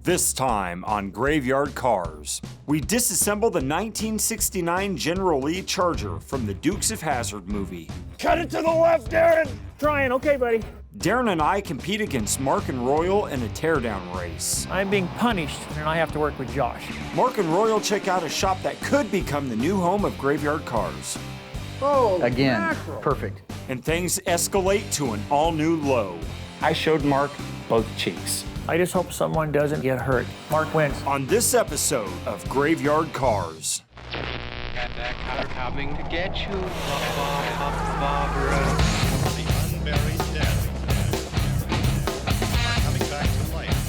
This time on Graveyard Carz, we disassemble the 1969 General Lee Charger from the Dukes of Hazzard movie. Cut it to the left, Darren! Trying, okay, buddy. Darren and I compete against Mark and Royal in a teardown race. I'm being punished, and I have to work with Josh. Mark and Royal check out a shop that could become the new home of Graveyard Carz. Oh, again, mackerel. perfect. And things escalate to an all-new low. I showed Mark both cheeks. I just hope someone doesn't get hurt. Mark wins. On this episode of Graveyard Carz. Got that car coming to get you, Barbara. The unburied dead are coming back to life.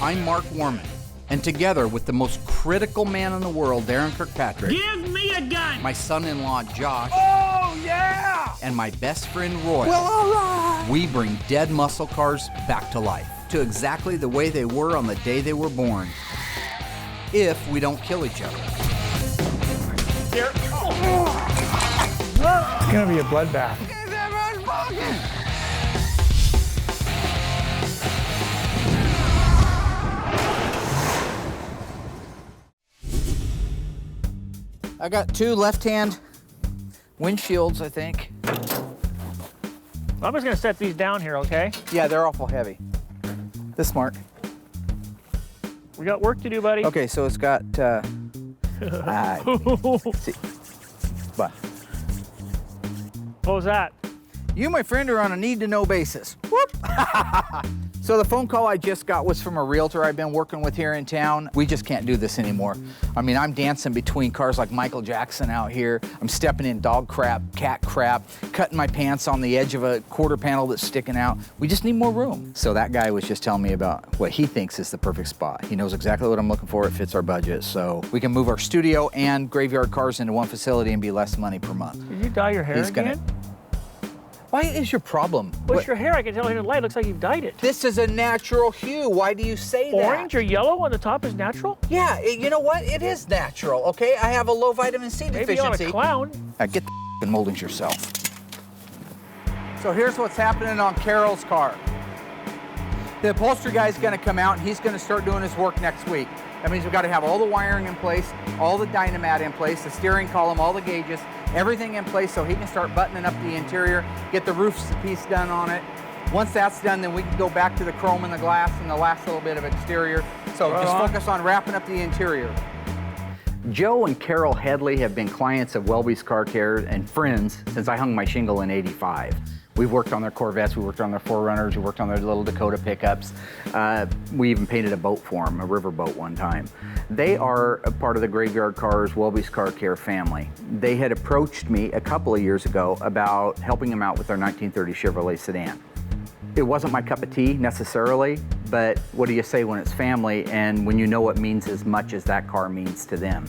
I'm Mark Warman, and together with the most critical man in the world, Darren Kirkpatrick, Give me a gun! my son-in-law, Josh, Oh, yeah! and my best friend, Roy, Well, all right. we bring dead muscle cars back to life, to exactly the way they were on the day they were born, if we don't kill each other. It's gonna be a bloodbath. I got two left-hand windshields, I think. I'm just gonna set these down here, okay? Yeah, they're awful heavy. This Mark. We got work to do, buddy. Okay, so it's got, see. But What was that? you, my friend, are on a need-to-know basis. Whoop! So the phone call I just got was from a realtor I've been working with here in town. We just can't do this anymore. I mean, I'm dancing between cars like Michael Jackson out here. I'm stepping in dog crap, cat crap, cutting my pants on the edge of a quarter panel that's sticking out. We just need more room. So that guy was just telling me about what he thinks is the perfect spot. He knows exactly what I'm looking for. It fits our budget. So we can move our studio and Graveyard Carz into one facility and be less money per month. Did you dye your hair again? Why is your problem? What's your hair? I can tell in the light. Looks like you've dyed it. This is a natural hue. Why do you say that? Orange or yellow on the top is natural? Yeah, you know what? It is natural, okay? I have a low vitamin C Maybe on deficiency. a clown. Get the f***ing moldings yourself. So here's what's happening on Carol's car. The upholstery guy's gonna come out and he's gonna start doing his work next week. That means we've got to have all the wiring in place, all the dynamat in place, the steering column, all the gauges, everything in place so he can start buttoning up the interior, get the roof piece done on it. Once that's done, then we can go back to the chrome and the glass and the last little bit of exterior. So just focus on wrapping up the interior. Joe and Carol Headley have been clients of Welby's Car Care and friends since I hung my shingle in '85. We've worked on their Corvettes, we worked on their 4Runners, we worked on their little Dakota pickups. We even painted a boat for them, a river boat one time. They are a part of the Graveyard Carz, Welby's Car Care family. They had approached me a couple of years ago about helping them out with their 1930 Chevrolet sedan. It wasn't my cup of tea necessarily, but what do you say when it's family and when you know it means as much as that car means to them?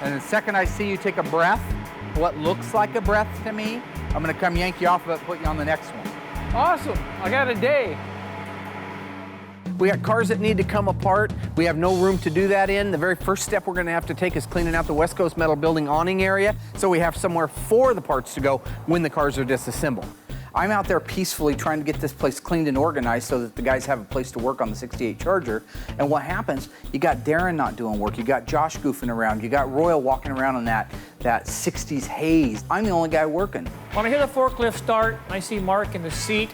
And the second I see you take a breath, what looks like a breath to me, I'm gonna come yank you off of it and put you on the next one. Awesome. I got a day. We got cars that need to come apart. We have no room to do that in. The very first step we're gonna have to take is cleaning out the West Coast Metal Building awning area so we have somewhere for the parts to go when the cars are disassembled. I'm out there peacefully trying to get this place cleaned and organized so that the guys have a place to work on the 68 Charger. And what happens, you got Darren not doing work, you got Josh goofing around, you got Royal walking around in that 60s haze. I'm the only guy working. When I hear the forklift start, I see Mark in the seat,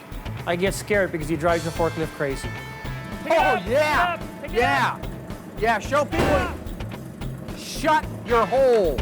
I get scared because he drives the forklift crazy. Oh, yeah, yeah, yeah, show people, shut your hole.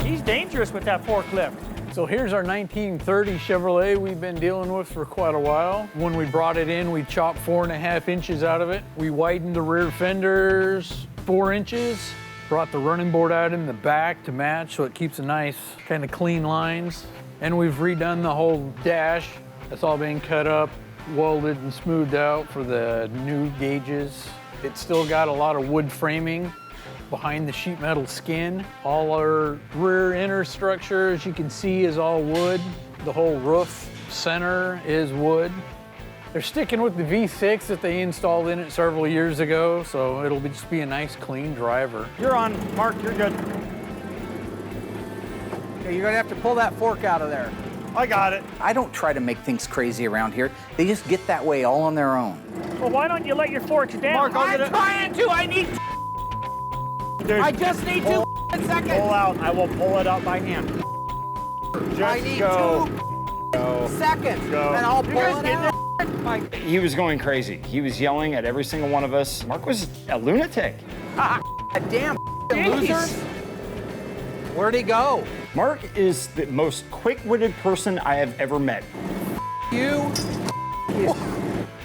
He's dangerous with that forklift. So here's our 1930 Chevrolet we've been dealing with for quite a while. When we brought it in, we chopped 4.5 inches out of it. We widened the rear fenders 4 inches, brought the running board out in the back to match so it keeps a nice kind of clean lines. And we've redone the whole dash. That's all being cut up, welded and smoothed out for the new gauges. It's still got a lot of wood framing behind the sheet metal skin. All our rear inner structure, as you can see, is all wood. The whole roof center is wood. They're sticking with the V6 that they installed in it several years ago, so it'll just be a nice, clean driver. You're on, Mark, you're good. Okay, you're gonna have to pull that fork out of there. I got it. I don't try to make things crazy around here. They just get that way all on their own. Well, why don't you let your forks down? Mark, I'll get it. Trying to. I need. Dude, I just need 2 seconds. pull out. I will pull it out by hand. Just I need go. 2 seconds, Go. and I'll pull it out. He was going crazy. He was yelling at every single one of us. Mark was a lunatic. Damn losers. Where'd he go? Mark is the most quick-witted person I have ever met. You.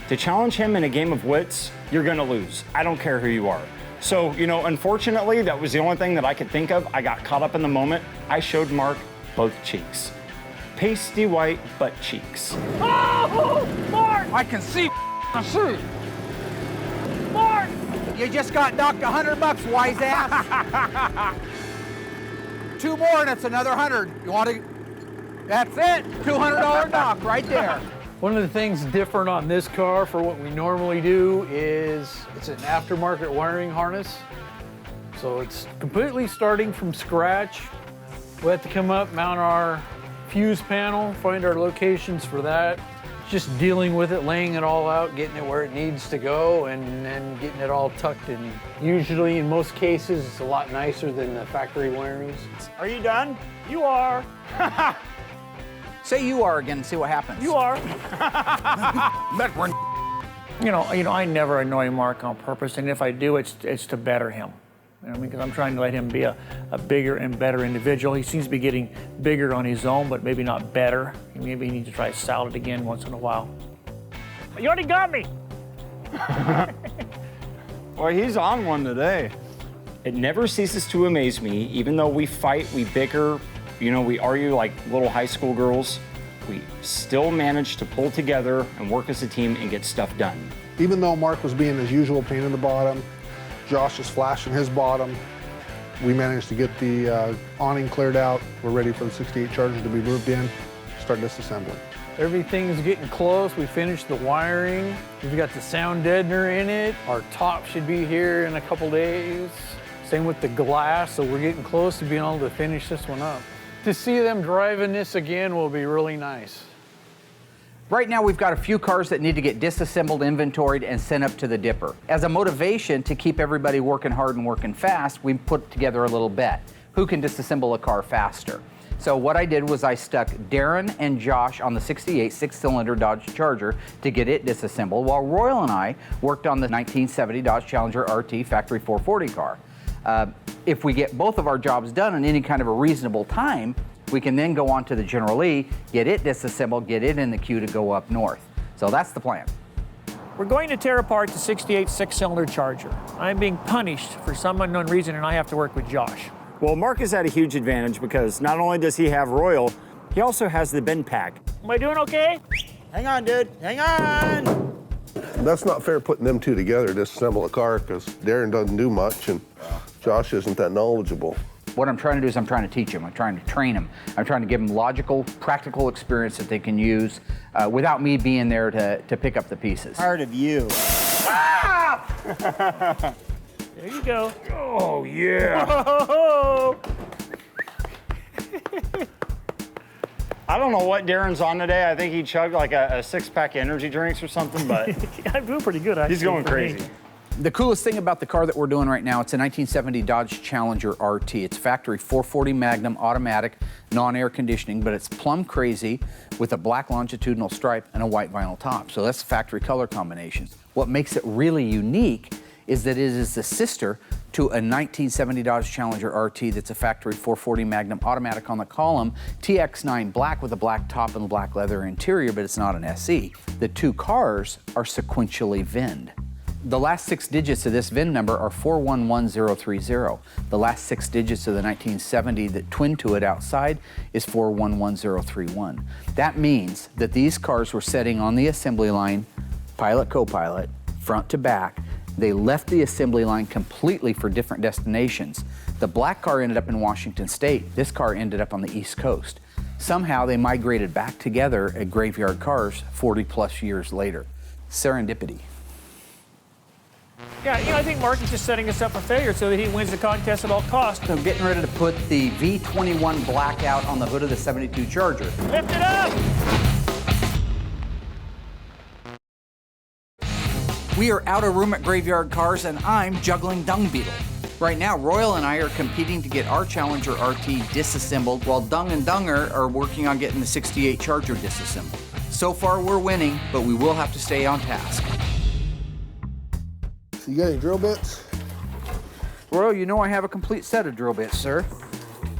To challenge him in a game of wits, you're gonna lose. I don't care who you are. So, you know, unfortunately, that was the only thing that I could think of. I got caught up in the moment. I showed Mark both cheeks. Pasty white butt cheeks. Oh, Mark! I can see. Mark! You just got knocked $100, wise ass. 2 more and it's another 100. You want to? That's it. $200 knock right there. One of the things different on this car for what we normally do is it's an aftermarket wiring harness. So it's completely starting from scratch. We have to come up, mount our fuse panel, find our locations for that. Just dealing with it, laying it all out, getting it where it needs to go, and then getting it all tucked in. Usually, in most cases, it's a lot nicer than the factory wirings. Are you done? You are. Say you are again and see what happens. You are. Bet we're You know, I never annoy Mark on purpose, and if I do, it's to better him. You know, because I'm trying to let him be a bigger and better individual. He seems to be getting bigger on his own, but maybe not better. Maybe he needs to try salad again once in a while. You already got me. Well, he's on one today. It never ceases to amaze me, even though we fight, we bicker, you know, we argue like little high school girls, we still manage to pull together and work as a team and get stuff done. Even though Mark was being his usual pain in the bottom, Josh is flashing his bottom, we managed to get the awning cleared out. We're ready for the 68 Charger to be moved in, start disassembling. Everything's getting close. We finished the wiring. We've got the sound deadener in it. Our top should be here in a couple days. Same with the glass, so we're getting close to being able to finish this one up. To see them driving this again will be really nice. Right now, we've got a few cars that need to get disassembled, inventoried, and sent up to the dipper. As a motivation to keep everybody working hard and working fast, we put together a little bet. Who can disassemble a car faster? So what I did was I stuck Darren and Josh on the 68 6-cylinder Dodge Charger to get it disassembled, while Royal and I worked on the 1970 Dodge Challenger RT factory 440 car. If we get both of our jobs done in any kind of a reasonable time, we can then go on to the General E, get it disassembled, get it in the queue to go up north. So that's the plan. We're going to tear apart the 68 6-cylinder Charger. I'm being punished for some unknown reason, and I have to work with Josh. Well, Mark is at a huge advantage because not only does he have Royal, he also has the bin pack. Am I doing okay? Hang on, dude. Hang on. That's not fair putting them two together to disassemble a car because Darren doesn't do much and Josh isn't that knowledgeable. What I'm trying to do is I'm trying to teach them. I'm trying to train them. I'm trying to give them logical, practical experience that they can use without me being there to pick up the pieces. Tired of you. There you go. Oh, yeah. Whoa. I don't know what Darren's on today. I think he chugged like a 6-pack of energy drinks or something, but I'm doing pretty good, actually. he's going crazy. The coolest thing about the car that we're doing right now, it's a 1970 Dodge Challenger RT. It's factory 440 Magnum automatic, non-air conditioning, but it's plumb crazy with a black longitudinal stripe and a white vinyl top. So that's the factory color combination. What makes it really unique is that it is the sister to a 1970 Dodge Challenger RT that's a factory 440 Magnum automatic on the column, TX9 black with a black top and black leather interior, but it's not an SE. The two cars are sequentially VIN'd. The last 6 digits of this VIN number are 411030. The last 6 digits of the 1970 that twin to it outside is 411031. That means that these cars were sitting on the assembly line, pilot, co-pilot, front to back. They left the assembly line completely for different destinations. The black car ended up in Washington State. This car ended up on the East Coast. Somehow they migrated back together at Graveyard Cars 40 plus years later. Serendipity. Yeah, I think Mark is just setting us up for failure so that he wins the contest at all costs. So getting ready to put the V21 blackout on the hood of the 72 Charger. Lift it up! We are out of room at Graveyard Carz, and I'm juggling Dung Beetle. Right now, Royal and I are competing to get our Challenger RT disassembled, while Dung and Dunger are working on getting the 68 Charger disassembled. So far, we're winning, but we will have to stay on task. You got any drill bits? Royal, you know I have a complete set of drill bits, sir.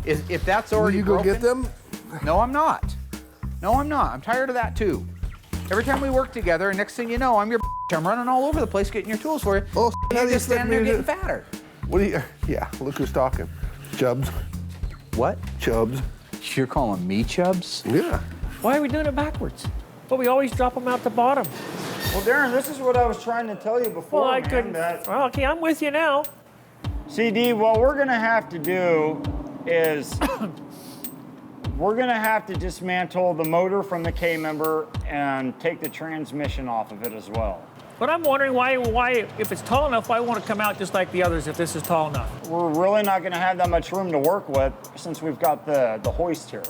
If that's already Will you go get them? No, I'm not. No, I'm not. I'm tired of that, too. Every time we work together, and next thing you know, I'm your I'm running all over the place getting your tools for you. Oh, and you just stand there getting fatter. What do you, yeah, look who's talking. Chubbs. What? Chubbs. You're calling me Chubbs? Yeah. Why are we doing it backwards? Well, we always drop them out the bottom. Well, Darren, this is what I was trying to tell you before, Well, I man, couldn't. Well, okay, I'm with you now. CD, what we're gonna have to do is we're gonna have to dismantle the motor from the K-member and take the transmission off of it as well. But I'm wondering why, if it's tall enough, why won't it come out just like the others if this is tall enough? We're really not gonna have that much room to work with since we've got the hoist here.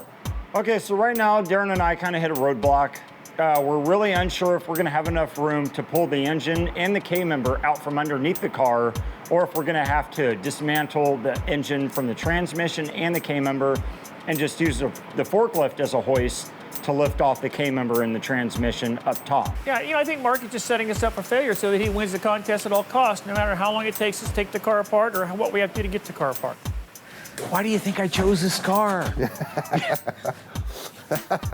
Okay, so right now, Darren and I kind of hit a roadblock. We're really unsure if we're gonna have enough room to pull the engine and the K-member out from underneath the car, or if we're gonna have to dismantle the engine from the transmission and the K-member and just use the forklift as a hoist to lift off the K-member and the transmission up top. Yeah, I think Mark is just setting us up for failure so that he wins the contest at all costs, no matter how long it takes us to take the car apart or what we have to do to get the car apart. Why do you think I chose this car?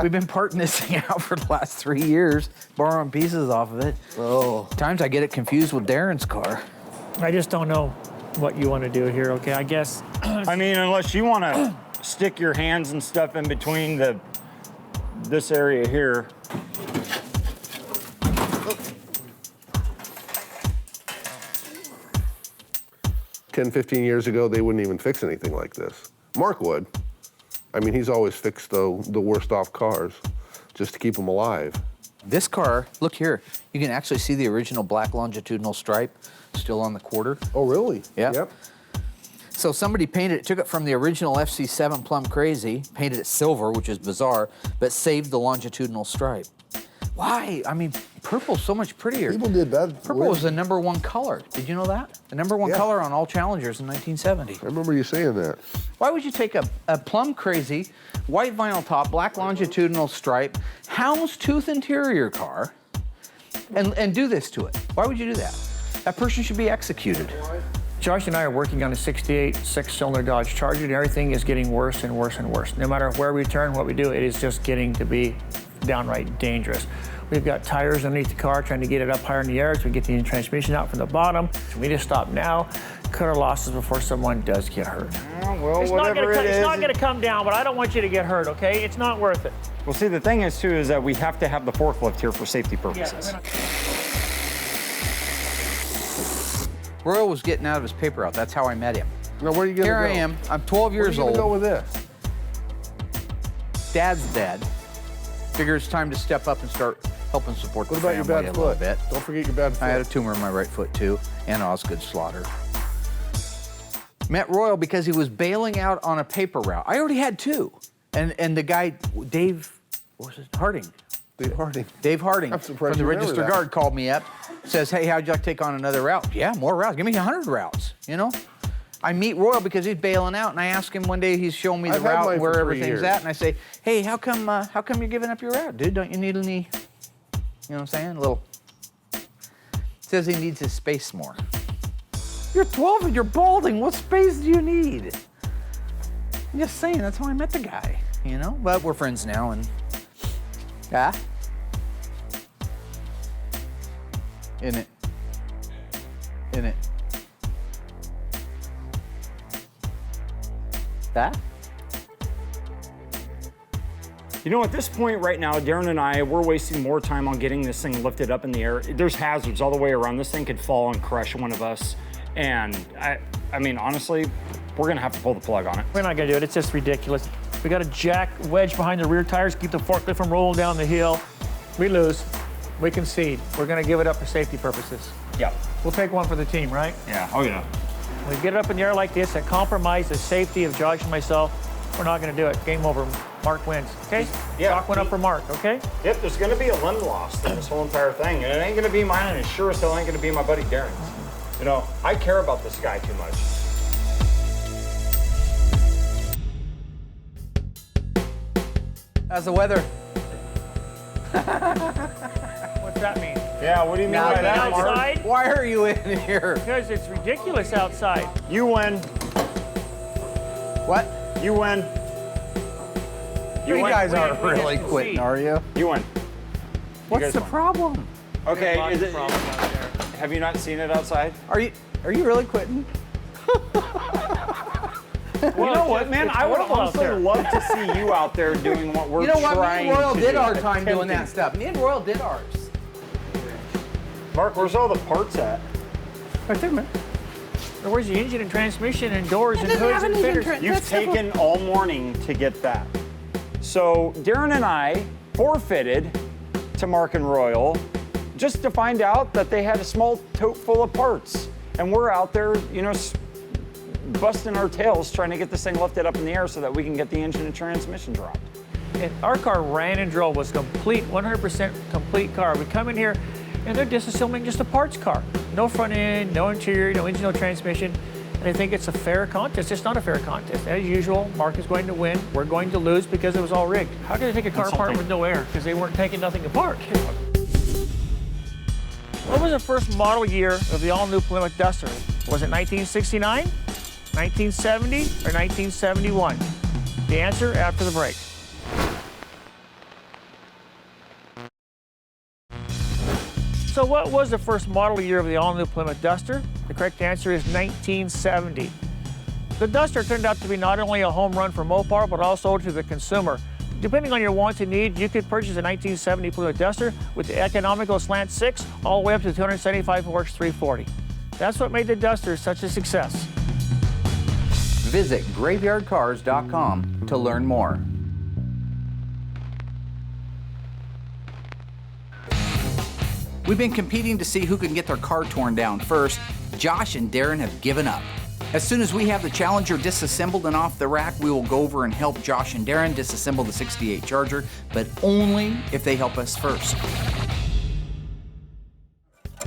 We've been parting this thing out for the last 3 years, borrowing pieces off of it. Oh. Times I get it confused with Darren's car. I just don't know what you want to do here, okay? I guess. I mean, unless you want to stick your hands and stuff in between this area here. 10, 15 years ago, they wouldn't even fix anything like this. Mark would. I mean, he's always fixed the worst off cars just to keep them alive. This car, look here, you can actually see the original black longitudinal stripe still on the quarter. Oh, really? Yeah. Yep. So somebody painted it, took it from the original FC7 Plum Crazy, painted it silver, which is bizarre, but saved the longitudinal stripe. Why? I mean, purple's so much prettier. People did that. Purple was the #1 color. Did you know that? The #1 color on all Challengers in 1970. I remember you saying that. Why would you take a Plum Crazy, white vinyl top, black longitudinal stripe, houndstooth interior car, and do this to it? Why would you do that? That person should be executed. Josh and I are working on a 68 six-cylinder Dodge Charger, and everything is getting worse and worse and worse. No matter where we turn, what we do, it is just getting to be downright dangerous. We've got tires underneath the car trying to get it up higher in the air so we get the transmission out from the bottom. So we need to stop now, cut our losses before someone does get hurt. Well, It's not gonna come down, but I don't want you to get hurt, okay? It's not worth it. Well, see, the thing is, too, is that we have to have the forklift here for safety purposes. Royal was getting out of his paper route. That's how I met him. Now, where are you going to go? Here I am. I'm 12 years old. old. Where are you going to go with this? Dad's dead. Figure it's time to step up and start helping support What the about your family bad a little foot? bit. Don't forget your bad foot. I had a tumor in my right foot too, and Osgood slaughter. Met Royal because he was bailing out on a paper route. I already had two, and the guy Dave, what was it? Harding. Dave Harding. Dave Harding I'm surprised from the you remember Register that. Guard called me up, says, "Hey, how'd you like to take on another route?" Yeah, more routes. Give me 100 routes. You know. I meet Royal because he's bailing out, and I ask him one day, he's showing me the I've had route mine where for 3 everything's years. at, and I say, "Hey, how come you're giving up your route, dude? Don't you need any?" You know what I'm saying? A little. Says he needs his space more. You're 12 and you're balding. What space do you need? I'm just saying, that's how I met the guy, you know? But we're friends now, and yeah. In it. That? You know, at this point right now, Darren and I, we're wasting more time on getting this thing lifted up in the air. There's hazards all the way around. This thing could fall and crush one of us. And I mean, honestly, we're gonna have to pull the plug on it. We're not gonna do it. It's just ridiculous. We got a jack wedge behind the rear tires, keep the forklift from rolling down the hill. We lose. We concede. We're gonna give it up for safety purposes. Yeah. We'll take one for the team, right? Yeah. Oh, yeah. We get it up in the air like this and compromise the safety of Josh and myself. We're not going to do it. Game over. Mark wins. Okay? Yeah. Chalk one up for Mark, okay? Yep, there's going to be a limb lost in this whole entire thing. And it ain't going to be mine, and it sure as hell ain't going to be my buddy Darren's. You know, I care about this guy too much. How's the weather? What's that mean? Yeah, what do you mean by that, Mark? Outside? Why are you in here? Because it's ridiculous outside. You win. What? You win. You win. guys aren't we really can quitting, see. are you? You win. What's guys the won. problem? Okay, Lots is of it, problems out there. have you not seen it outside? Are you really quitting? You know what, man? it's I would horrible out honestly there. love to see you out there doing what we're You know what? Me trying and Royal to did do, our time doing attempting. that stuff. Me and Royal did ours. Mark, where's all the parts at? Right there, man. Where's the engine and transmission and doors and hoods and fitters? You've taken all morning to get that. So Darren and I forfeited to Mark and Royal just to find out that they had a small tote full of parts. And we're out there, you know, busting our tails trying to get this thing lifted up in the air so that we can get the engine and transmission dropped. And our car ran and drove, was complete, 100% complete car. We come in here and they're disassembling just a parts car. No front end, no interior, no engine, no transmission. And they think it's a fair contest. It's not a fair contest. As usual, Mark is going to win. We're going to lose because it was all rigged. How can they take a car apart with no air? Because they weren't taking nothing apart. What was the first model year of the all-new Plymouth Duster? Was it 1969, 1970, or 1971? The answer after the break. So what was the first model year of the all-new Plymouth Duster? The correct answer is 1970. The Duster turned out to be not only a home run for Mopar, but also to the consumer. Depending on your wants and needs, you could purchase a 1970 Plymouth Duster with the economical slant 6 all the way up to 275 horse 340. That's what made the Duster such a success. Visit graveyardcars.com to learn more. We've been competing to see who can get their car torn down first. Josh and Darren have given up. As soon as we have the Challenger disassembled and off the rack, we will go over and help Josh and Darren disassemble the 68 Charger, but only if they help us first.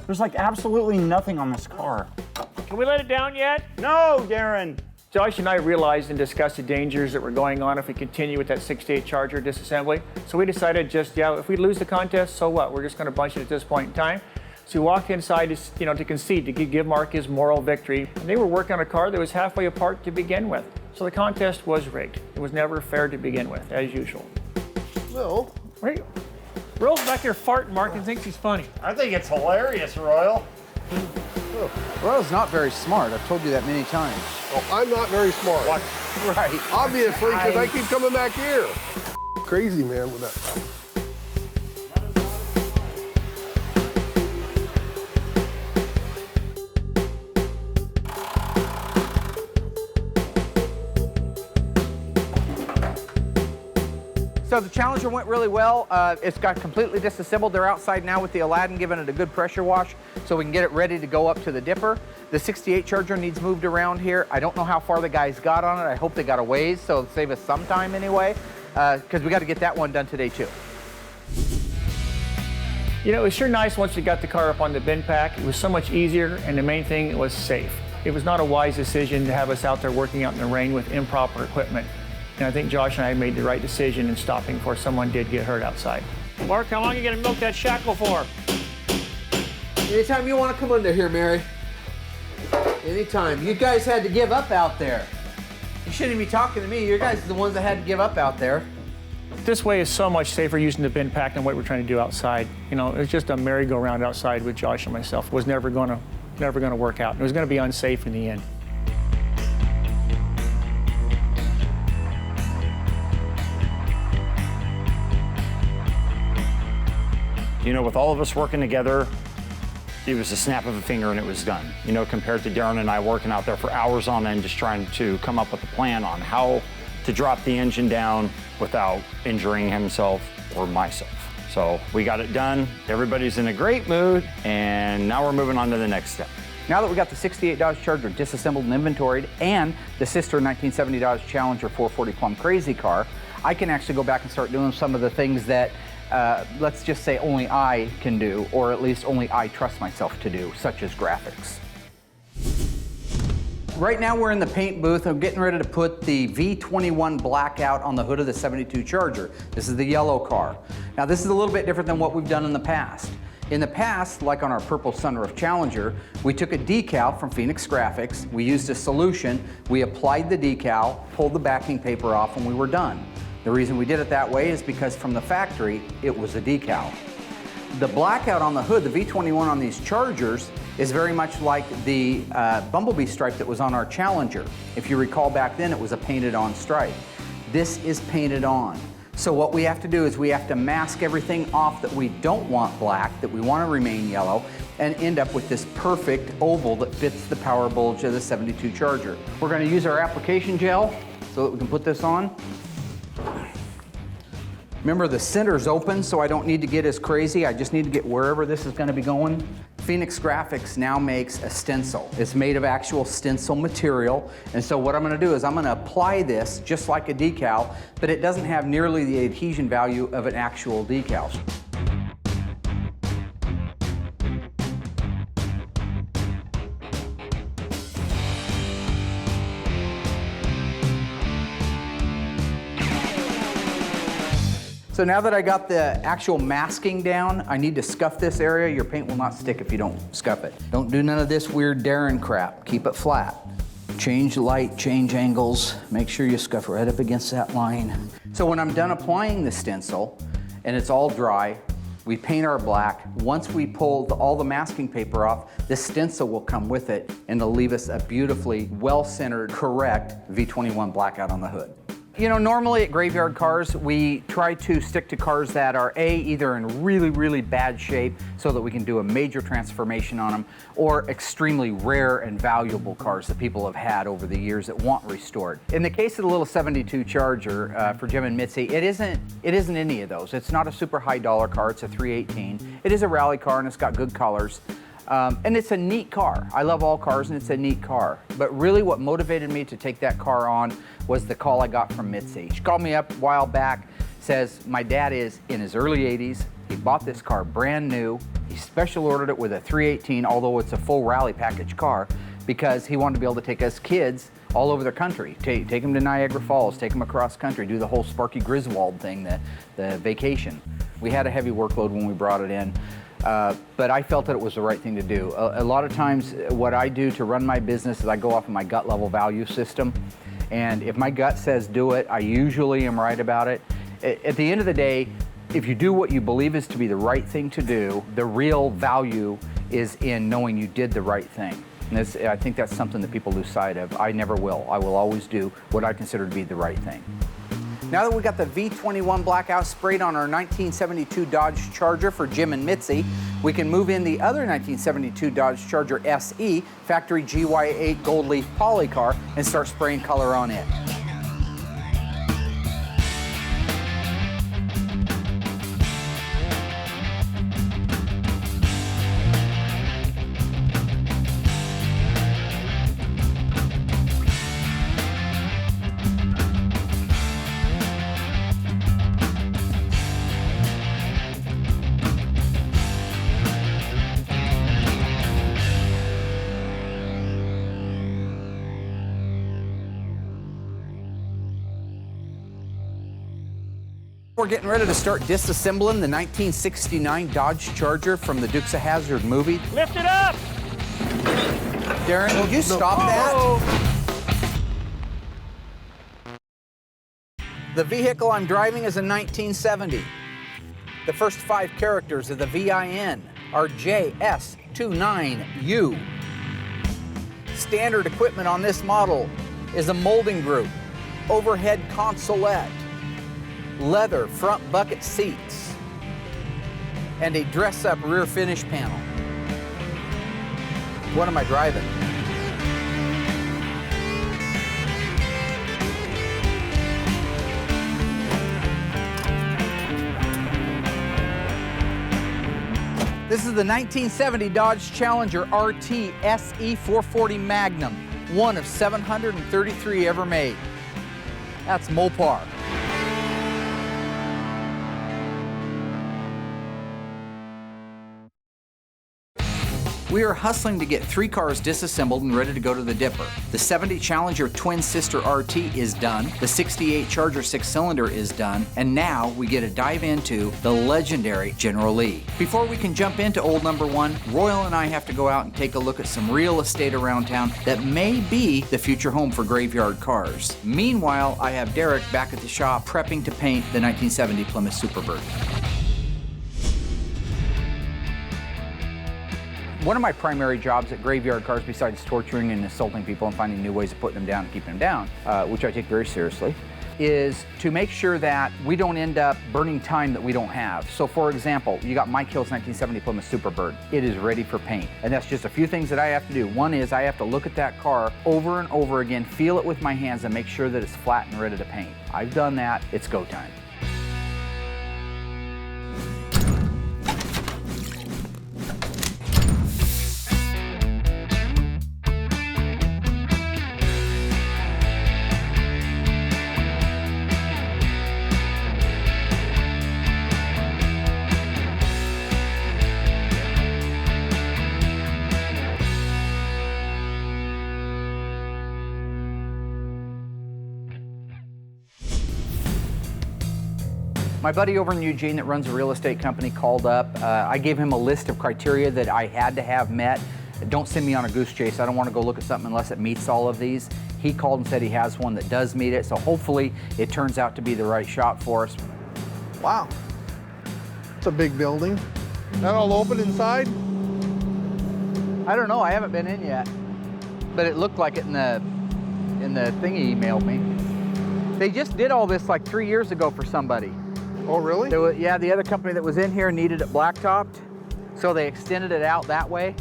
There's like absolutely nothing on this car. Can we let it down yet? No, Darren. Josh and I realized and discussed the dangers that were going on if we continue with that 68 Charger disassembly. So we decided if we lose the contest, so what? We're just going to bunch it at this point in time. So we walked inside to concede, to give Mark his moral victory. And they were working on a car that was halfway apart to begin with. So the contest was rigged. It was never fair to begin with, as usual. No. Right? Royal's back here farting, Mark, and thinks he's funny. I think it's hilarious, Royal. Royal's not very smart. I've told you that many times. Well, I'm not very smart. What? Right. Obviously, because I keep coming back here. Crazy, man, with that. So the Challenger went really well. It's got completely disassembled. They're outside now with the Aladdin, giving it a good pressure wash so we can get it ready to go up to the dipper. The 68 Charger needs moved around here. I don't know how far the guys got on it. I hope they got a ways, so it'll save us some time anyway, because we got to get that one done today too. You know, it was sure nice once we got the car up on the bin pack. It was so much easier, and the main thing, it was safe. It was not a wise decision to have us out there working out in the rain with improper equipment. And I think Josh and I made the right decision in stopping before someone did get hurt outside. Mark, how long are you gonna milk that shackle for? Anytime you want to come under here, Mary. Anytime. You guys had to give up out there. You shouldn't be talking to me. You guys are the ones that had to give up out there. This way is so much safer using the bin pack than what we're trying to do outside. You know, it was just a merry-go-round outside with Josh and myself. It was never gonna work out. It was gonna be unsafe in the end. You know, with all of us working together, it was a snap of a finger and it was done. You know, compared to Darren and I working out there for hours on end, just trying to come up with a plan on how to drop the engine down without injuring himself or myself. So we got it done. Everybody's in a great mood, and now we're moving on to the next step. Now that we got the 68 Dodge Charger disassembled and inventoried and the sister 1970 Dodge Challenger 440 Plum Crazy car, I can actually go back and start doing some of the things that, let's just say only I can do, or at least only I trust myself to do, such as graphics. Right now we're in the paint booth. I'm getting ready to put the V21 blackout on the hood of the 72 Charger. This is the yellow car. Now this is a little bit different than what we've done in the past. In the past, like on our purple sunroof Challenger, we took a decal from Phoenix Graphics, we used a solution, we applied the decal, pulled the backing paper off, and we were done. The reason we did it that way is because from the factory, it was a decal. The blackout on the hood, the V21 on these Chargers, is very much like the bumblebee stripe that was on our Challenger. If you recall back then, it was a painted on stripe. This is painted on. So what we have to do is we have to mask everything off that we don't want black, that we want to remain yellow, and end up with this perfect oval that fits the power bulge of the 72 Charger. We're going to use our application gel so that we can put this on. Remember, the center's open, so I don't need to get as crazy. I just need to get wherever this is going to be going. Phoenix Graphics now makes a stencil. It's made of actual stencil material, and so what I'm going to do is I'm going to apply this just like a decal, but it doesn't have nearly the adhesion value of an actual decal. So now that I got the actual masking down, I need to scuff this area. Your paint will not stick if you don't scuff it. Don't do none of this weird Darren crap. Keep it flat. Change light, change angles. Make sure you scuff right up against that line. So when I'm done applying the stencil and it's all dry, we paint our black. Once we pull all the masking paper off, this stencil will come with it and it'll leave us a beautifully well-centered, correct V21 blackout on the hood. You know, normally at Graveyard Cars, we try to stick to cars that are either in really, really bad shape so that we can do a major transformation on them, or extremely rare and valuable cars that people have had over the years that want restored. In the case of the little 72 Charger for Jim and Mitzi, it isn't any of those. It's not a super high dollar car, it's a 318. It is a rally car and it's got good colors. And it's a neat car. I love all cars and it's a neat car. But really what motivated me to take that car on was the call I got from Mitzi. She called me up a while back, says my dad is in his early 80s. He bought this car brand new. He special ordered it with a 318, although it's a full rally package car, because he wanted to be able to take us kids all over the country. Take them to Niagara Falls, take them across country, do the whole Sparky Griswold thing, the vacation. We had a heavy workload when we brought it in. But I felt that it was the right thing to do. A lot of times what I do to run my business is I go off of my gut level value system. And if my gut says do it, I usually am right about it. At the end of the day, if you do what you believe is to be the right thing to do, the real value is in knowing you did the right thing. And I think that's something that people lose sight of. I never will. I will always do what I consider to be the right thing. Now that we got the V21 blackout sprayed on our 1972 Dodge Charger for Jim and Mitzi, we can move in the other 1972 Dodge Charger SE factory GY8 gold leaf poly car and start spraying color on it. We're getting ready to start disassembling the 1969 Dodge Charger from the Dukes of Hazzard movie. Lift it up! Darren, would you stop that? The vehicle I'm driving is a 1970. The first 5 characters of the VIN are JS29U. Standard equipment on this model is a molding group, overhead consolette, leather front bucket seats, and a dress-up rear finish panel. What am I driving? This is the 1970 Dodge Challenger RT SE 440 Magnum, one of 733 ever made. That's Mopar. We are hustling to get 3 cars disassembled and ready to go to the dipper. The 70 Challenger twin sister RT is done, the 68 Charger 6-cylinder is done, and now we get to dive into the legendary General Lee. Before we can jump into old number 1, Royal and I have to go out and take a look at some real estate around town that may be the future home for Graveyard Cars. Meanwhile, I have Derek back at the shop prepping to paint the 1970 Plymouth Superbird. One of my primary jobs at Graveyard Cars, besides torturing and assaulting people and finding new ways of putting them down and keeping them down, which I take very seriously, is to make sure that we don't end up burning time that we don't have. So for example, you got Mike Hill's 1970 Plymouth Superbird. It is ready for paint. And that's just a few things that I have to do. One is I have to look at that car over and over again, feel it with my hands, and make sure that it's flat and ready to paint. I've done that. It's go time. My buddy over in Eugene that runs a real estate company called up. I gave him a list of criteria that I had to have met. Don't send me on a goose chase. I don't want to go look at something unless it meets all of these. He called and said he has one that does meet it, so hopefully it turns out to be the right shop for us. Wow. It's a big building. That all open inside? I don't know, I haven't been in yet, but it looked like it in the thing he emailed me. They just did all this like 3 years ago for somebody. Oh, really? Yeah, the other company that was in here needed it blacktopped, so they extended it out that way.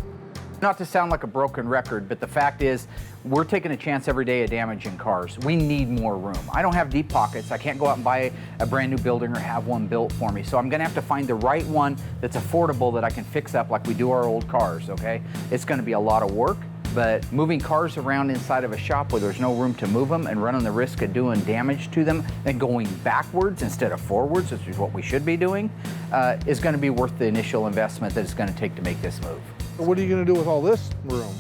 Not to sound like a broken record, but the fact is, we're taking a chance every day of damaging cars. We need more room. I don't have deep pockets. I can't go out and buy a brand new building or have one built for me. So I'm gonna have to find the right one that's affordable that I can fix up like we do our old cars, okay? It's gonna be a lot of work, but moving cars around inside of a shop where there's no room to move them and running the risk of doing damage to them and going backwards instead of forwards, which is what we should be doing, is gonna be worth the initial investment that it's gonna take to make this move. What are you going to do with all this room?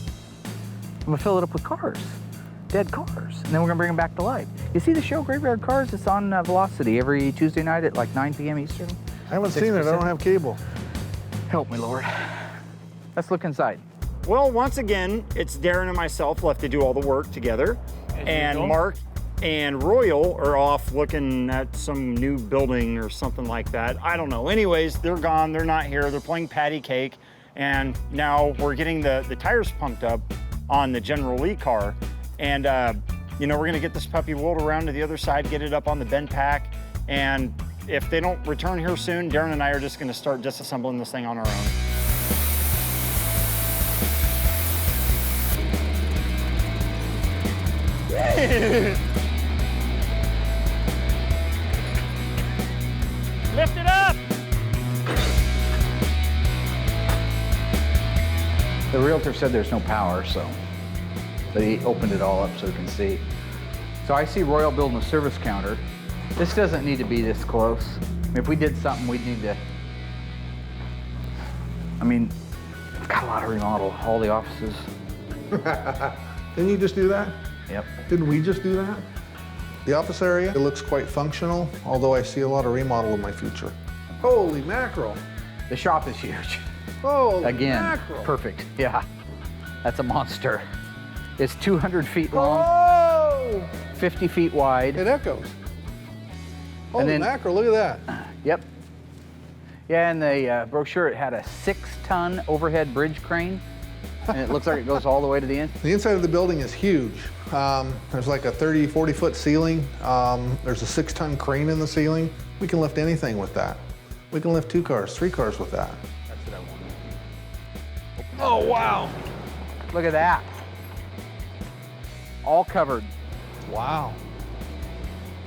I'm gonna fill it up with cars, dead cars, and then we're gonna bring them back to life. You see the show Graveyard Cars? It's on Velocity every Tuesday night at like 9 p.m. Eastern. I haven't seen it. I don't have cable. Help me, Lord. Let's look inside. Well, once again, it's Darren and myself left to do all the work together. And Mark and Royal are off looking at some new building or something like that. I don't know. Anyways, they're gone. They're not here. They're playing patty cake. And now we're getting the tires pumped up on the General Lee car. And, you know, we're gonna get this puppy wheeled around to the other side, get it up on the bend pack. And if they don't return here soon, Darren and I are just gonna start disassembling this thing on our own. Lift it up! The realtor said there's no power, but he opened it all up so we can see. So I see Royal building a service counter. This doesn't need to be this close. I mean, if we did something, we'd need to, I mean, it's got a lot of remodel, all the offices. Didn't you just do that? Yep. Didn't we just do that? The office area, it looks quite functional, although I see a lot of remodel in my future. Holy mackerel. The shop is huge. Holy Again, mackerel. perfect, yeah. That's a monster. It's 200 feet long, Oh! 50 feet wide. It echoes. Holy then- mackerel, look at that. Yep. Yeah, in the brochure, it had a 6-ton overhead bridge crane, and it looks like it goes all the way to the end. The inside of the building is huge. There's like a 30, 40-foot ceiling. There's a 6-ton crane in the ceiling. We can lift anything with that. We can lift 2 cars, 3 cars with that. That's what I want. Oh, wow. Look at that. All covered. Wow.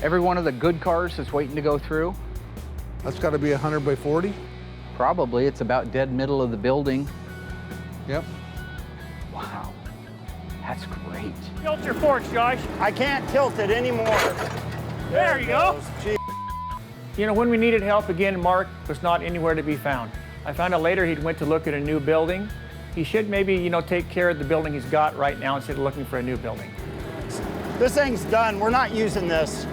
Every one of the good cars is waiting to go through. That's got to be 100 by 40. Probably. It's about dead middle of the building. Yep. Wow. That's great. Tilt your forks, Josh. I can't tilt it anymore. There you go. Gee. You know, when we needed help again, Mark was not anywhere to be found. I found out later he'd went to look at a new building. He should maybe, you know, take care of the building he's got right now instead of looking for a new building. This thing's done. We're not using this.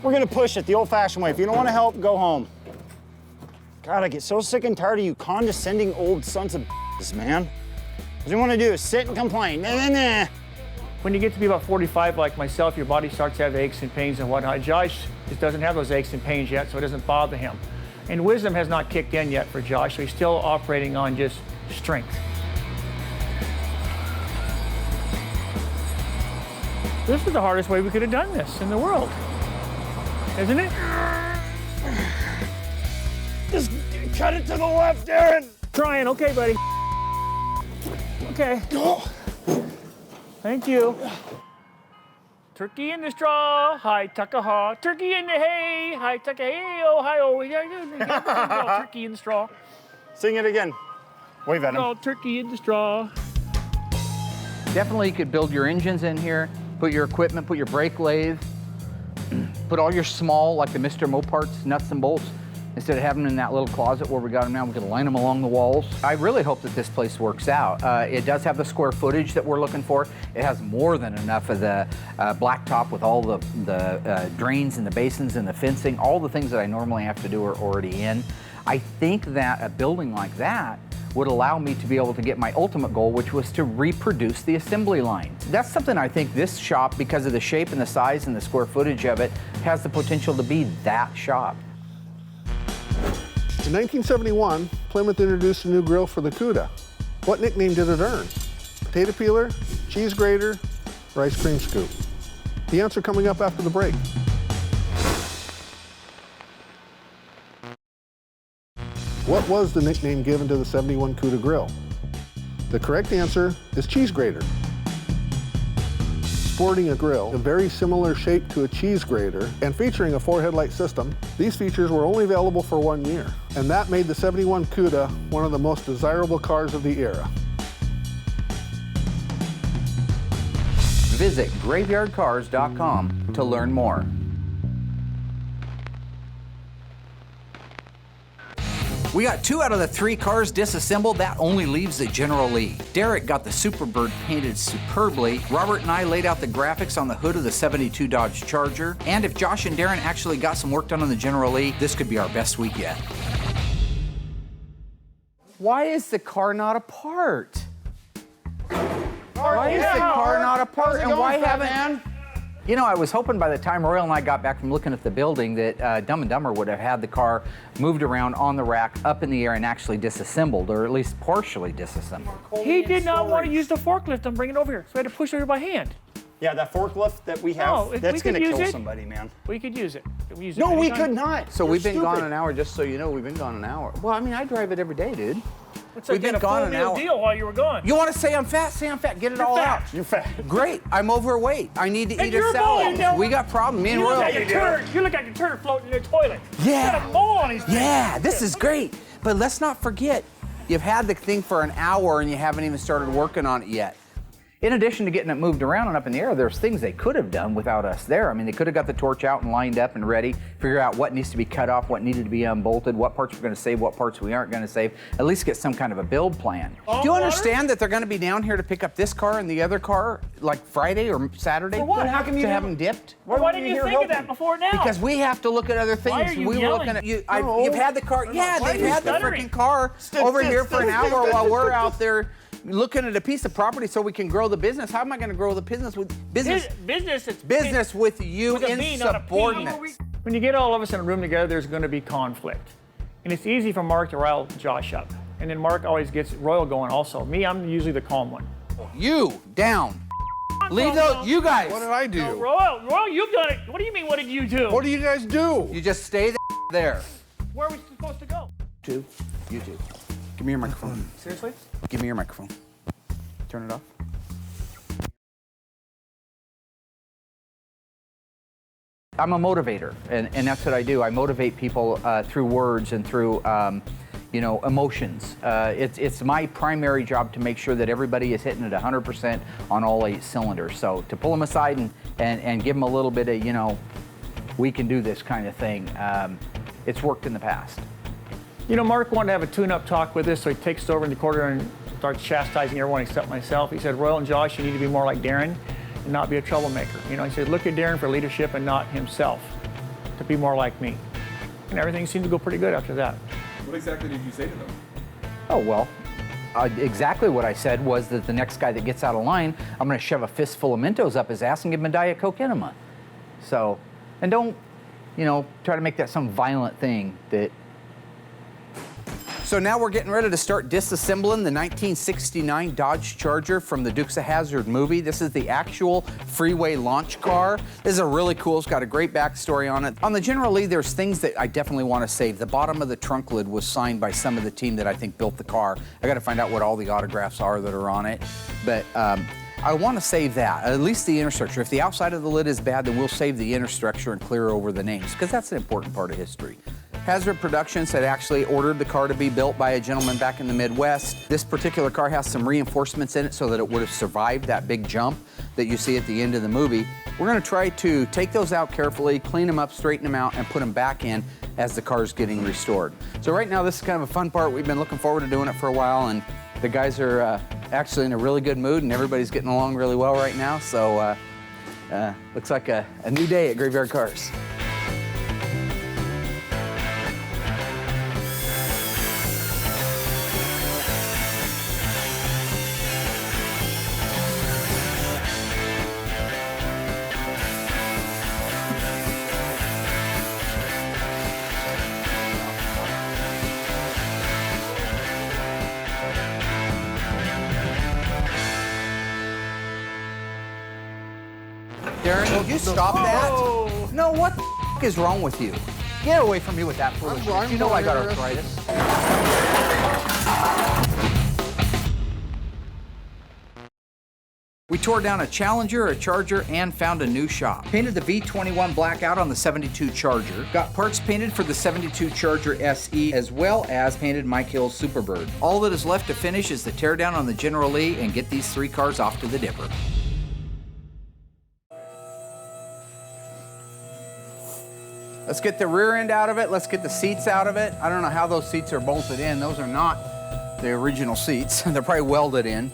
We're gonna push it the old-fashioned way. If you don't want to help, go home. God, I get so sick and tired of you condescending old sons of b****s, man. What you want to do is sit and complain. Nah, nah, nah. When you get to be about 45 like myself, your body starts to have aches and pains and whatnot. Josh just doesn't have those aches and pains yet, so it doesn't bother him. And wisdom has not kicked in yet for Josh, so he's still operating on just strength. This is the hardest way we could have done this in the world, isn't it? Just cut it to the left, Darren. Trying, okay, buddy. Okay. Thank you. Turkey in the straw, hi tuckahaw. Turkey in the hay, hi tucka hey oh hi oh. Turkey in the straw. Sing it again. Wave at him. Oh, turkey in the straw. Definitely you could build your engines in here, put your equipment, put your brake lathe, put all your small, like the Mr. Moparts, nuts and bolts. Instead of having them in that little closet where we got them now, we can line them along the walls. I really hope that this place works out. It does have the square footage that we're looking for. It has more than enough of the blacktop with all the drains and the basins and the fencing. All the things that I normally have to do are already in. I think that a building like that would allow me to be able to get my ultimate goal, which was to reproduce the assembly line. That's something I think this shop, because of the shape and the size and the square footage of it, has the potential to be that shop. In 1971, Plymouth introduced a new grill for the Cuda. What nickname did it earn? Potato peeler, cheese grater, or ice cream scoop? The answer coming up after the break. What was the nickname given to the 71 Cuda grill? The correct answer is cheese grater. Sporting a grill, a very similar shape to a cheese grater, and featuring a 4-headlight system, these features were only available for 1 year. And that made the 71 Cuda one of the most desirable cars of the era. Visit graveyardcars.com to learn more. We got 2 out of the 3 cars disassembled. That only leaves the General Lee. Derek got the Superbird painted superbly. Robert and I laid out the graphics on the hood of the 72 Dodge Charger. And if Josh and Darren actually got some work done on the General Lee, this could be our best week yet. Why is the car not apart? Why is the car not apart? And why haven't... You know, I was hoping by the time Royal and I got back from looking at the building that Dumb and Dumber would have had the car moved around on the rack, up in the air, and actually disassembled, or at least partially disassembled. He did not want to use the forklift and bring it over here, so we had to push it over by hand. Yeah, that forklift that we have, that's going to kill somebody, man. We could use it. No, we could not. So we've been gone an hour, just so you know, we've been gone an hour. Well, I mean, I drive it every day, dude. Looks like you had a full meal deal while you were gone. You want to say I'm fat? Say I'm fat. Get it all out. You're fat. Great. I'm overweight. I need to eat a salad. We got problems. Me and Royal. You look like a turd floating in the toilet. Yeah. He's got a mole on his face. Yeah, this is great. But let's not forget, you've had the thing for an hour and you haven't even started working on it yet. In addition to getting it moved around and up in the air, there's things they could have done without us there. I mean, they could have got the torch out and lined up and ready, figure out what needs to be cut off, what needed to be unbolted, what parts we're going to save, what parts we aren't going to save, at least get some kind of a build plan. Do you understand that they're going to be down here to pick up this car and the other car like Friday or Saturday? For what? How come you have them dipped? Why didn't you think of that before now? Because we have to look at other things. Why are you we were yelling? looking at you. You've had the car. Yeah, they've had the freaking car over here for an hour while we're out there looking at a piece of property so we can grow the business. How am I going to grow the business with business? Business with you in subordinates. When you get all of us in a room together, there's going to be conflict. And it's easy for Mark to rile Josh up. And then Mark always gets Royal going also. Me, I'm usually the calm one. You, down. Leave those, you guys. What did I do? No, Royal, you've done it. What do you mean, what did you do? What do you guys do? You just stay there. Where are we supposed to go? You two. Give me your microphone. Seriously? Give me your microphone. Turn it off. I'm a motivator, and that's what I do. I motivate people through words and through emotions. It's my primary job to make sure that everybody is hitting at 100% on all 8 cylinders. So to pull them aside and give them a little bit of, we can do this kind of thing, it's worked in the past. Mark wanted to have a tune-up talk with us, so he takes us over in the corner and starts chastising everyone except myself. He said, Royal and Josh, you need to be more like Darren and not be a troublemaker. He said, look at Darren for leadership and not himself, to be more like me. And everything seemed to go pretty good after that. What exactly did you say to them? Oh, well, exactly what I said was that the next guy that gets out of line, I'm going to shove a fistful of Mentos up his ass and give him a Diet Coke enema. So, and don't, try to make that some violent thing that... So now we're getting ready to start disassembling the 1969 Dodge Charger from the Dukes of Hazzard movie. This is the actual Freeway launch car. This is a really cool, it's got a great backstory on it. On the General Lee, there's things that I definitely want to save. The bottom of the trunk lid was signed by some of the team that I think built the car. I got to find out what all the autographs are that are on it. But I want to save that, at least the inner structure. If the outside of the lid is bad, then we'll save the inner structure and clear over the names, because that's an important part of history. Hazzard Productions had actually ordered the car to be built by a gentleman back in the Midwest. This particular car has some reinforcements in it so that it would have survived that big jump that you see at the end of the movie. We're going to try to take those out carefully, clean them up, straighten them out, and put them back in as the car's getting restored. So right now, this is kind of a fun part. We've been looking forward to doing it for a while, and the guys are actually in a really good mood, and everybody's getting along really well right now. So looks like a new day at Graveyard Carz. Darren, will you stop that? No, what the f is wrong with you? Get away from me with that foolishness. You know I got arthritis. We tore down a Challenger, a Charger, and found a new shop. Painted the V21 black out on the 72 Charger. Got parts painted for the 72 Charger SE, as well as painted Mike Hill's Superbird. All that is left to finish is the teardown on the General Lee and get these 3 cars off to the dipper. Let's get the rear end out of it. Let's get the seats out of it. I don't know how those seats are bolted in. Those are not the original seats. They're probably welded in.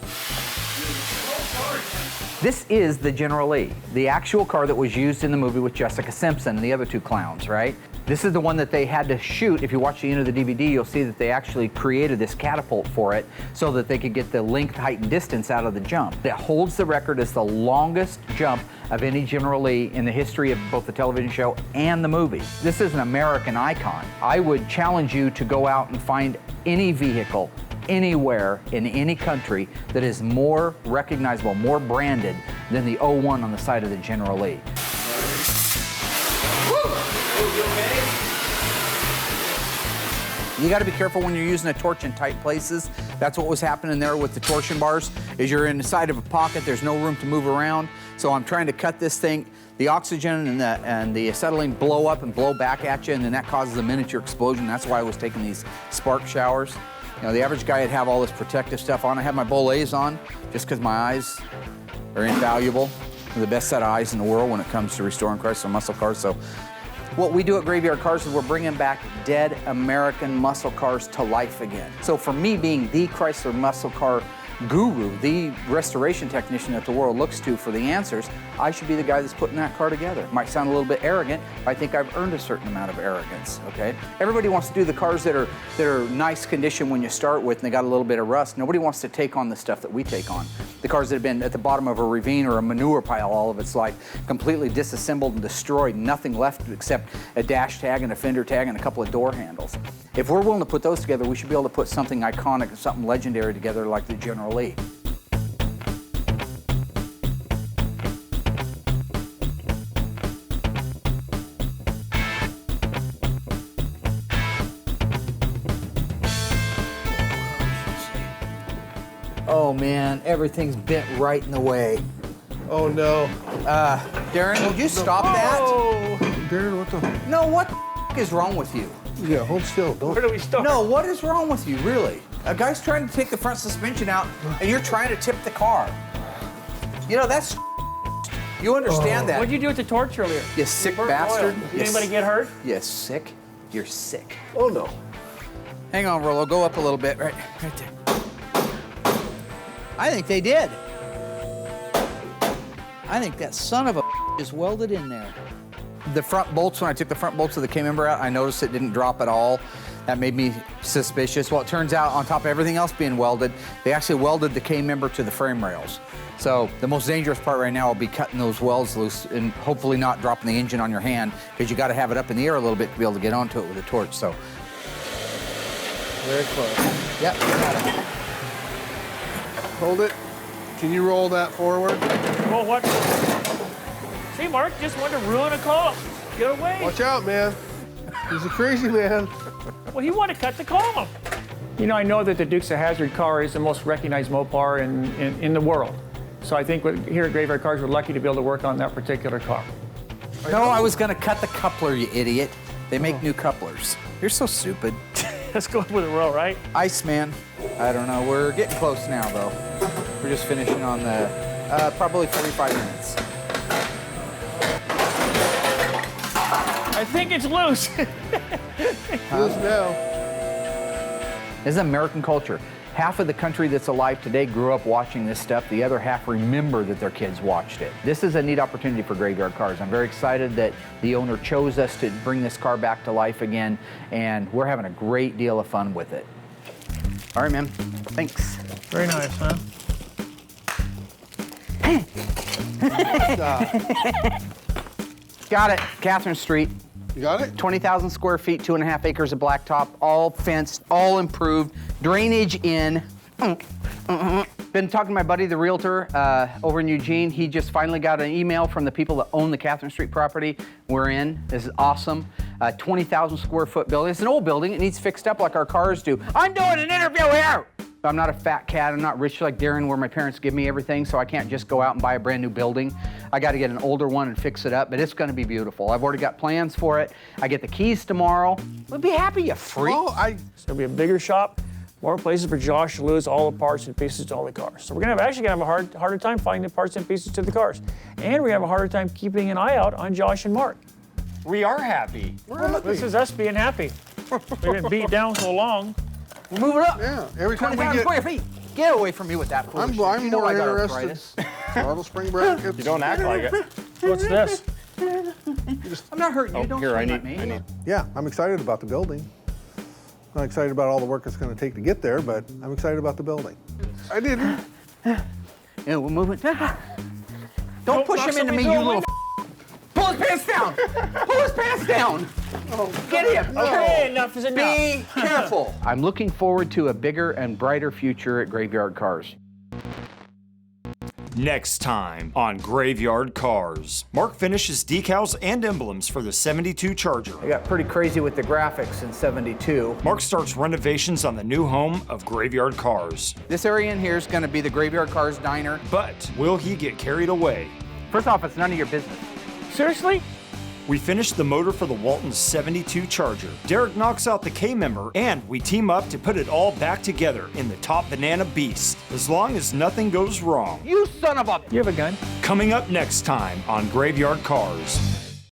This is the General Lee, the actual car that was used in the movie with Jessica Simpson and the other 2 clowns, right? This is the one that they had to shoot. If you watch the end of the DVD, you'll see that they actually created this catapult for it so that they could get the length, height, and distance out of the jump. It holds the record as the longest jump of any General Lee in the history of both the television show and the movie. This is an American icon. I would challenge you to go out and find any vehicle anywhere in any country that is more recognizable, more branded than the 01 on the side of the General Lee. You got to be careful when you're using a torch in tight places. That's what was happening there with the torsion bars, is you're inside of a pocket, there's no room to move around. So I'm trying to cut this thing. The oxygen and the acetylene blow up and blow back at you, and then that causes a miniature explosion. That's why I was taking these spark showers. The average guy would have all this protective stuff on. I have my Bolets on just because my eyes are invaluable. They're the best set of eyes in the world when it comes to restoring Chrysler muscle cars. So what we do at Graveyard Carz is we're bringing back dead American muscle cars to life again. So for me, being the Chrysler muscle car guru, the restoration technician that the world looks to for the answers, I should be the guy that's putting that car together. It might sound a little bit arrogant, but I think I've earned a certain amount of arrogance, okay? Everybody wants to do the cars that are nice condition when you start with and they got a little bit of rust. Nobody wants to take on the stuff that we take on. The cars that have been at the bottom of a ravine or a manure pile all of its life, completely disassembled and destroyed, nothing left except a dash tag and a fender tag and a couple of door handles. If we're willing to put those together, we should be able to put something iconic, something legendary together like the General Lee. Oh man, everything's bent right in the way. Oh no. Darren, will you stop that? Darren, what the? No, what the is wrong with you? Yeah, hold still. Don't. Where do we start? No, what is wrong with you, really? A guy's trying to take the front suspension out, and you're trying to tip the car. You know, that's... You understand that. What'd you do with the torch earlier? You sick bastard. Did anybody get hurt? You sick? You're sick. Oh no. Hang on, Rollo. Go up a little bit. Right there. I think they did. I think that son of a is welded in there. The front bolts, when I took the front bolts of the K-member out, I noticed it didn't drop at all. That made me suspicious. Well, it turns out, on top of everything else being welded, they actually welded the K-member to the frame rails. So the most dangerous part right now will be cutting those welds loose and hopefully not dropping the engine on your hand, because you got to have it up in the air a little bit to be able to get onto it with a torch. So Very close. yep, got it. Hold it. Can you roll that forward? Well, what? See, Mark just wanted to ruin a car. Get away. Watch out, man. He's a crazy man. Well, he wanted to cut the car. You know, I know that the Dukes of Hazzard car is the most recognized Mopar in the world. So I think here at Graveyard Cars, we're lucky to be able to work on that particular car. No, I was going to cut the coupler, you idiot. They make new couplers. You're so stupid. Let's go with a roll, right? Iceman. I don't know. We're getting close now, though. We're just finishing on the probably 45 minutes. I think it's loose. Loose now. This is American culture. Half of the country that's alive today grew up watching this stuff. The other half remember that their kids watched it. This is a neat opportunity for Graveyard Cars. I'm very excited that the owner chose us to bring this car back to life again, and we're having a great deal of fun with it. All right, man. Thanks. Very nice, huh? Got it. Catherine Street. You got it? 20,000 square feet, 2.5 acres of blacktop, all fenced, all improved, drainage in. Been talking to my buddy, the realtor over in Eugene. He just finally got an email from the people that own the Catherine Street property we're in. This is awesome. 20,000 square foot building. It's an old building. It needs fixed up like our cars do. I'm doing an interview here. I'm not a fat cat. I'm not rich like Darren, where my parents give me everything, so I can't just go out and buy a brand new building. I got to get an older one and fix it up, but it's going to be beautiful. I've already got plans for it. I get the keys tomorrow. We'll be happy, you freak. Oh, It's gonna be a bigger shop, more places for Josh to lose all the parts and pieces to all the cars. So we're gonna have a harder time finding the parts and pieces to the cars, and we have a harder time keeping an eye out on Josh and Mark. We are happy. This is us being happy. We've been beat down so long. Move it up. yeah. Every time we 20,000 get... square feet. Get away from me with that foolishness. I'm You know more I got interested. arthritis. Throttle spring brackets. You don't act like it. What's this? I'm not hurting you. Don't Here, I swing at need. me. Yeah, I'm excited about the building. I'm not excited about all the work it's going to take to get there, but I'm excited about the building. I didn't. Yeah, we'll move it. Don't push him into me, you little. Pull his pants down. Pull his pants down. Get him. Okay, enough is enough. Be careful. I'm looking forward to a bigger and brighter future at Graveyard Cars. Next time on Graveyard Cars, Mark finishes decals and emblems for the 72 Charger. I got pretty crazy with the graphics in 72. Mark starts renovations on the new home of Graveyard Cars. This area in here is going to be the Graveyard Cars diner. But will he get carried away? First off, it's none of your business. Seriously? We finish the motor for the Walton 72 Charger. Derek knocks out the K-member, and we team up to put it all back together in the Top Banana Beast, as long as nothing goes wrong. You son of a... You have a gun? Coming up next time on Graveyard Cars.